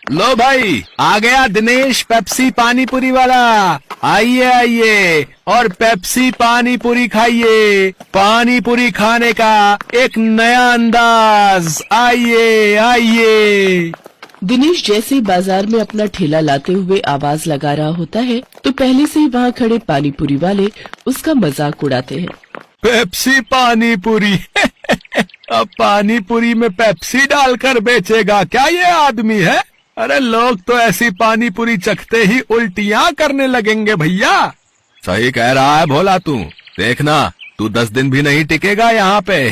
लो भाई, आ गया दिनेश पेप्सी पानी पूरी वाला। आइए आइए और पेप्सी पानी पूरी खाइए। पानी पूरी खाने का एक नया अंदाज। आइए आइए। दिनेश जैसे ही बाजार में अपना ठेला लाते हुए आवाज लगा रहा होता है तो पहले से ही वहाँ खड़े पानी पूरी वाले उसका मजाक उड़ाते हैं। पेप्सी पानी पूरी अब पानी पूरी में पेप्सी डालकर बेचेगा क्या ये आदमी है? अरे लोग तो ऐसी पानी पूरी चखते ही उल्टियां करने लगेंगे भैया। सही कह रहा है भोला तू। देखना तू 10 दिन भी नहीं टिकेगा यहाँ पे।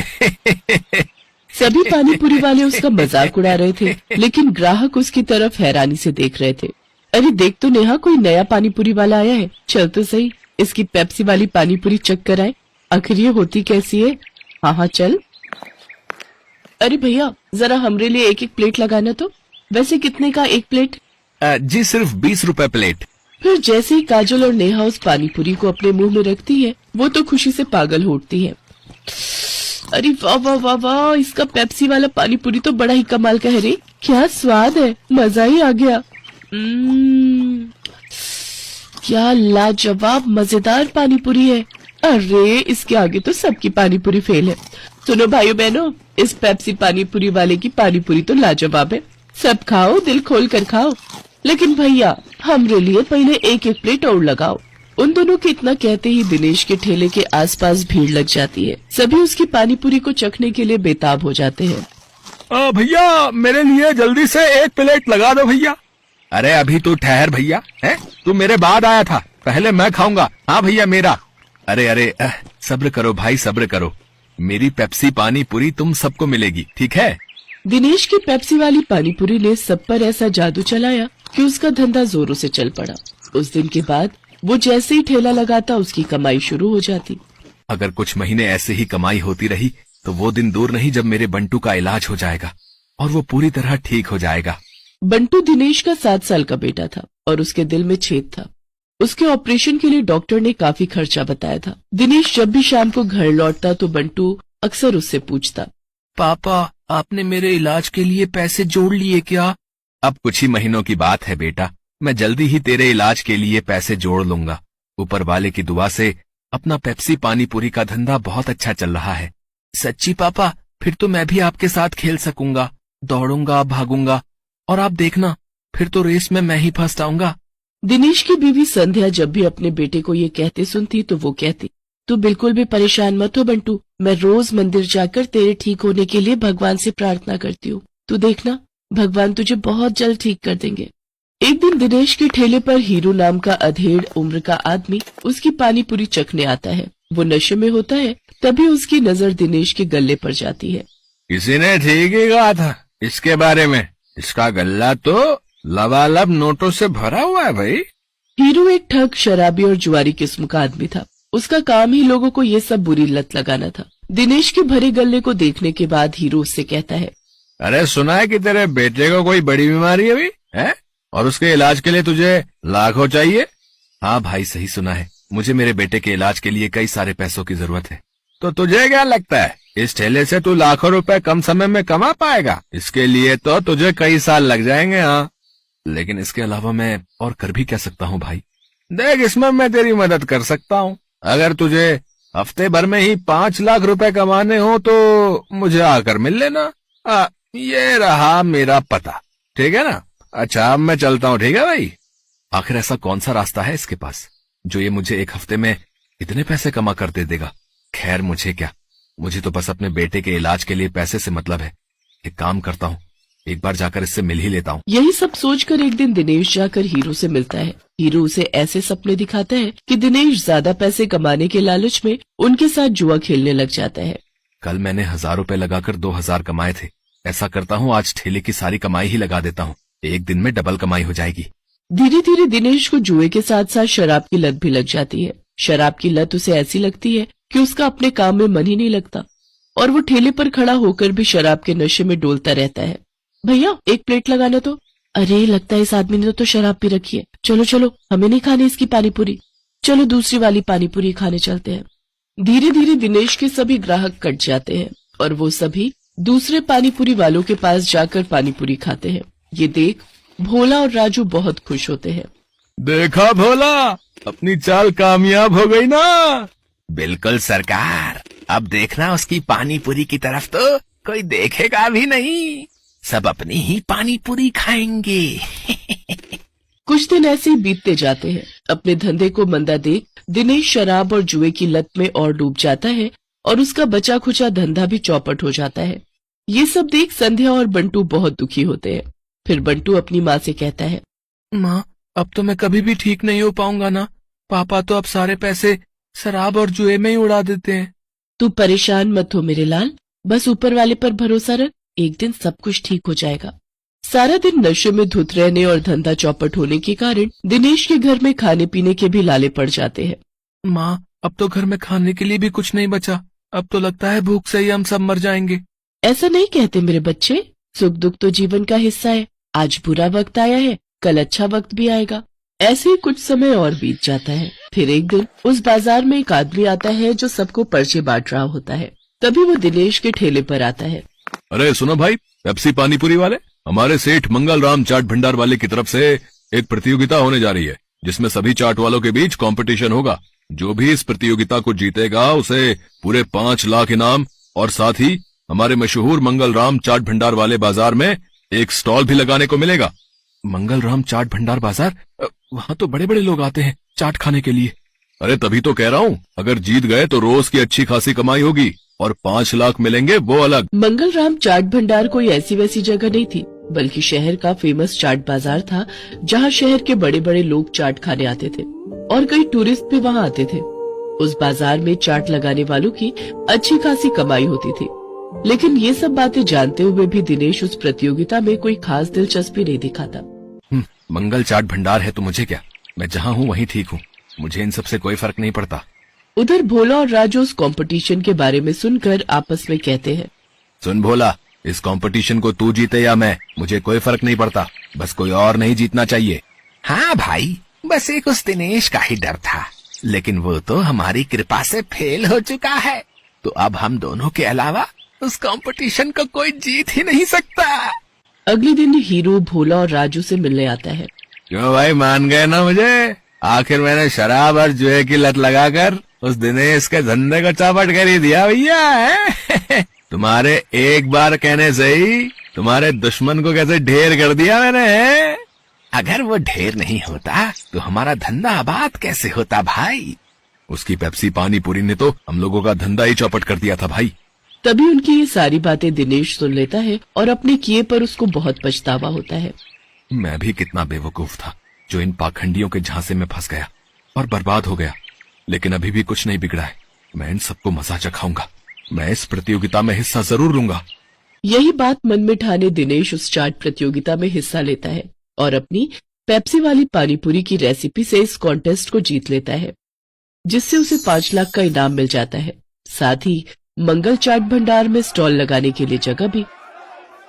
सभी पानी पूरी वाले उसका मजाक उड़ा रहे थे, लेकिन ग्राहक उसकी तरफ हैरानी से देख रहे थे। अरे देख तो नेहा, कोई नया पानी पूरी वाला आया है। चल तो सही, इसकी पेप्सी वाली पानी पूरी चख कर आए, आखिर ये होती कैसी है। हाँ हाँ चल। अरे भैया जरा हमरे लिए एक एक प्लेट लगाना तो। वैसे कितने का एक प्लेट? जी सिर्फ 20 रुपए प्लेट। फिर जैसे ही काजल और नेहा उस पानी पूरी को अपने मुंह में रखती है, वो तो खुशी से पागल हो उठती है। अरे वाह वाह वाह वाह, इसका पेप्सी वाला पानी पूरी तो बड़ा ही कमाल का है रे। क्या स्वाद है, मजा ही आ गया। क्या लाजवाब मजेदार पानी पूरी है। अरे इसके आगे तो सबकी पानी पूरी फेल है। सुनो भाइयों बहनों, इस पेप्सी पानी पूरी वाले की पानी पूरी तो लाजवाब है। सब खाओ, दिल खोल कर खाओ, लेकिन भैया हमरे लिए पहले एक एक प्लेट और लगाओ। उन दोनों के इतना कहते ही दिनेश के ठेले के आसपास भीड़ लग जाती है। सभी उसकी पानी पूरी को चखने के लिए बेताब हो जाते हैं। भैया मेरे लिए जल्दी से एक प्लेट लगा दो भैया। अरे अभी तू ठहर भैया, है तू मेरे बाद आया था, पहले मैं खाऊंगा। हाँ भैया मेरा। अरे सब्र करो भाई, सब्र करो। मेरी पेप्सी पानी पूरी तुम सबको मिलेगी, ठीक है? दिनेश की पेप्सी वाली पानी पूरी ने सब पर ऐसा जादू चलाया कि उसका धंधा जोरों से चल पड़ा। उस दिन के बाद वो जैसे ही ठेला लगाता उसकी कमाई शुरू हो जाती। अगर कुछ महीने ऐसे ही कमाई होती रही तो वो दिन दूर नहीं जब मेरे बंटू का इलाज हो जाएगा और वो पूरी तरह ठीक हो जाएगा। बंटू दिनेश का 7 साल का बेटा था और उसके दिल में छेद था। उसके ऑपरेशन के लिए डॉक्टर ने काफी खर्चा बताया था। दिनेश जब भी शाम को घर लौटता तो बंटू अक्सर उससे पूछता, पापा आपने मेरे इलाज के लिए पैसे जोड़ लिए क्या? अब कुछ ही महीनों की बात है बेटा, मैं जल्दी ही तेरे इलाज के लिए पैसे जोड़ लूंगा। ऊपर वाले की दुआ से अपना पेप्सी पानी पूरी का धंधा बहुत अच्छा चल रहा है। सच्ची पापा? फिर तो मैं भी आपके साथ खेल सकूंगा, दौड़ूंगा, भागूंगा, और आप देखना फिर तो रेस में मैं ही फर्स्ट आऊंगा। दिनेश की बीवी संध्या जब भी अपने बेटे को ये कहते सुनती तो वो कहती, तू बिल्कुल भी परेशान मत हो बंटू, मैं रोज मंदिर जाकर तेरे ठीक होने के लिए भगवान से प्रार्थना करती हूँ। तू देखना भगवान तुझे बहुत जल्द ठीक कर देंगे। एक दिन दिनेश के ठेले पर हीरू नाम का अधेड़ उम्र का आदमी उसकी पानी पूरी चखने आता है। वो नशे में होता है, तभी उसकी नजर दिनेश के गले पर जाती है। किसी ने ठीक ही कहा था इसके बारे में, इसका गल्ला तो लबालब नोटों से भरा हुआ है भाई। हीरू एक ठग, शराबी और जुआरी किस्म का आदमी था। उसका काम ही लोगों को ये सब बुरी लत लगाना था। दिनेश के भरे गले को देखने के बाद हीरू उससे कहता है, अरे सुना है कि तेरे बेटे को कोई बड़ी बीमारी है अभी, है? और उसके इलाज के लिए तुझे लाखों चाहिए? हाँ भाई सही सुना है, मुझे मेरे बेटे के इलाज के लिए कई सारे पैसों की जरूरत है। तो तुझे क्या लगता है इस ठेले से तू लाखों रुपए कम समय में कमा पाएगा? इसके लिए तो तुझे कई साल लग जाएंगे। हाँ लेकिन इसके अलावा मैं और कर भी क्या सकता हूँ भाई? देख इसमें मैं तेरी मदद कर सकता हूँ। अगर तुझे हफ्ते भर में ही 5 लाख रुपए कमाने हो तो मुझे आकर मिल लेना। ये रहा मेरा पता, ठीक है ना? अच्छा अब मैं चलता हूँ, ठीक है भाई? आखिर ऐसा कौन सा रास्ता है इसके पास जो ये मुझे एक हफ्ते में इतने पैसे कमा कर दे देगा? खैर मुझे क्या, मुझे तो बस अपने बेटे के इलाज के लिए पैसे से मतलब है। एक काम करता हूँ, एक बार जाकर इससे मिल ही लेता हूँ। यही सब सोचकर एक दिन दिनेश जाकर हीरू से मिलता है। हीरू उसे ऐसे सपने दिखाता है कि दिनेश ज्यादा पैसे कमाने के लालच में उनके साथ जुआ खेलने लग जाता है। कल मैंने 1000 रुपए लगाकर 2000 कमाए थे। ऐसा करता हूँ आज ठेले की सारी कमाई ही लगा देता हूँ, एक दिन में डबल कमाई हो जाएगी। धीरे धीरे दिनेश को जुए के साथ साथ शराब की लत भी लग जाती है। शराब की लत उसे ऐसी लगती है कि उसका अपने काम में मन ही नहीं लगता और वो ठेले पर खड़ा होकर भी शराब के नशे में डोलता रहता है। भैया एक प्लेट लगाना तो। अरे लगता है इस आदमी ने तो शराब पी रखी है। चलो चलो, हमें नहीं खानी इसकी पानी पूरी, चलो दूसरी वाली पानी पूरी खाने चलते हैं। धीरे धीरे दिनेश के सभी ग्राहक कट जाते हैं और वो सभी दूसरे पानी पूरी वालों के पास जाकर पानी पूरी खाते हैं। ये देख भोला और राजू बहुत खुश होते हैं। देखा भोला, अपनी चाल कामयाब हो गई ना। बिल्कुल सरकार, अब देखना उसकी पानी पूरी की तरफ तो कोई देखेगा भी नहीं, सब अपनी ही पानी पूरी खाएंगे। कुछ दिन ऐसे ही बीतते जाते हैं। अपने धंधे को मंदा देख दिनेश शराब और जुए की लत में और डूब जाता है और उसका बचा खुचा धंधा भी चौपट हो जाता है। ये सब देख संध्या और बंटू बहुत दुखी होते हैं। फिर बंटू अपनी माँ से कहता है, माँ, अब तो मैं कभी भी ठीक नहीं हो पाऊंगा ना। पापा तो अब सारे पैसे शराब और जुए में ही उड़ा देते हैं। तू परेशान मत हो मेरे लाल, बस ऊपर वाले पर भरोसा रख, एक दिन सब कुछ ठीक हो जाएगा। सारा दिन नशे में धुत रहने और धंधा चौपट होने के कारण दिनेश के घर में खाने पीने के भी लाले पड़ जाते हैं। माँ, अब तो घर में खाने के लिए भी कुछ नहीं बचा। अब तो लगता है भूख से ही हम सब मर जाएंगे। ऐसा नहीं कहते मेरे बच्चे, सुख दुख तो जीवन का हिस्सा है। आज बुरा वक्त आया है, कल अच्छा वक्त भी आएगा। ऐसे ही कुछ समय और बीत जाता है। फिर एक दिन उस बाजार में एक आदमी आता है जो सबको पर्चे बांट रहा होता है। तभी वो दिनेश के ठेले पर आता है। अरे सुनो भाई, पेप्सी पानीपुरी वाले, हमारे सेठ मंगल राम चाट भंडार वाले की तरफ से एक प्रतियोगिता होने जा रही है, जिसमें सभी चाट वालों के बीच कंपटीशन होगा। जो भी इस प्रतियोगिता को जीतेगा उसे पूरे 5 लाख इनाम और साथ ही हमारे मशहूर मंगल राम चाट भंडार वाले बाजार में एक स्टॉल भी लगाने को मिलेगा। मंगल राम चाट भंडार बाजार, वहाँ तो बड़े बड़े लोग आते हैं चाट खाने के लिए। अरे तभी तो कह रहा हूँ, अगर जीत गए तो रोज की अच्छी खासी कमाई होगी और 5 लाख मिलेंगे वो अलग। मंगल राम चाट भंडार कोई ऐसी वैसी जगह नहीं थी, बल्कि शहर का फेमस चाट बाजार था, जहाँ शहर के बड़े बड़े लोग चाट खाने आते थे और कई टूरिस्ट भी वहाँ आते थे। उस बाजार में चाट लगाने वालों की अच्छी खासी कमाई होती थी। लेकिन ये सब बातें जानते हुए भी दिनेश उस प्रतियोगिता में कोई खास दिलचस्पी नहीं दिखाता। मंगल चाट भंडार है तो मुझे क्या, मैं जहाँ हूँ वहीं ठीक हूँ, मुझे इन सब से कोई फर्क नहीं पड़ता। उधर भोला और राजू उस कंपटीशन के बारे में सुनकर आपस में कहते हैं, सुन भोला, इस कंपटीशन को तू जीते या मैं, मुझे कोई फर्क नहीं पड़ता, बस कोई और नहीं जीतना चाहिए। हाँ भाई, बस एक उस दिनेश का ही डर था, लेकिन वो तो हमारी कृपा से फेल हो चुका है, तो अब हम दोनों के अलावा उस कंपटीशन को कोई जीत ही नहीं सकता। अगले दिन हीरो भोला और राजू से मिलने आता है। क्यों भाई, मान गए ना मुझे? आखिर मैंने शराब और जुए की लत लगाकर उस दिनेश के धंधे को चौपट कर ही दिया भैया। तुम्हारे एक बार कहने से ही तुम्हारे दुश्मन को कैसे ढेर कर दिया मैंने। अगर वो ढेर नहीं होता तो हमारा धंधा आबाद कैसे होता भाई। उसकी पेप्सी पानी पूरी ने तो हम लोगों का धंधा ही चौपट कर दिया था भाई। तभी उनकी ये सारी बातें दिनेश सुन लेता है और अपने किए पर उसको बहुत पछतावा होता है। मैं भी कितना बेवकूफ था जो इन पाखंडियों के झांसे में फंस गया और बर्बाद हो गया, लेकिन अभी भी कुछ नहीं बिगड़ा है। मैं इन सबको मजा चखाऊंगा, मैं इस प्रतियोगिता में हिस्सा जरूर लूंगा। यही बात मन में ठाने दिनेश उस चाट प्रतियोगिता में हिस्सा लेता है और अपनी पेप्सी वाली पानीपुरी की रेसिपी से इस कॉन्टेस्ट को जीत लेता है, जिससे उसे 5 लाख का इनाम मिल जाता है। साथ ही मंगल चाट भंडार में स्टॉल लगाने के लिए जगह भी।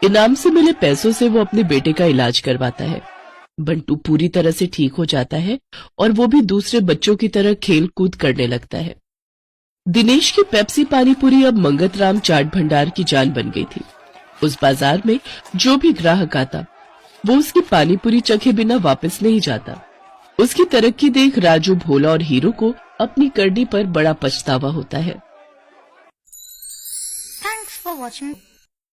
इनाम से मिले पैसों से वो अपने बेटे का इलाज करवाता है। बंटू पूरी तरह से ठीक हो जाता है और वो भी दूसरे बच्चों की तरह खेल कूद करने लगता है। दिनेश की पेप्सी पानीपुरी अब मंगतराम चाट भंडार की जान बन गई थी। उस बाजार में जो भी ग्राहक आता वो उसकी पानीपुरी चखे बिना वापस नहीं जाता। उसकी तरक्की देख राजू, भोला और हीरो को अपनी करनी पर बड़ा पछतावा होता है। Thanks for watching.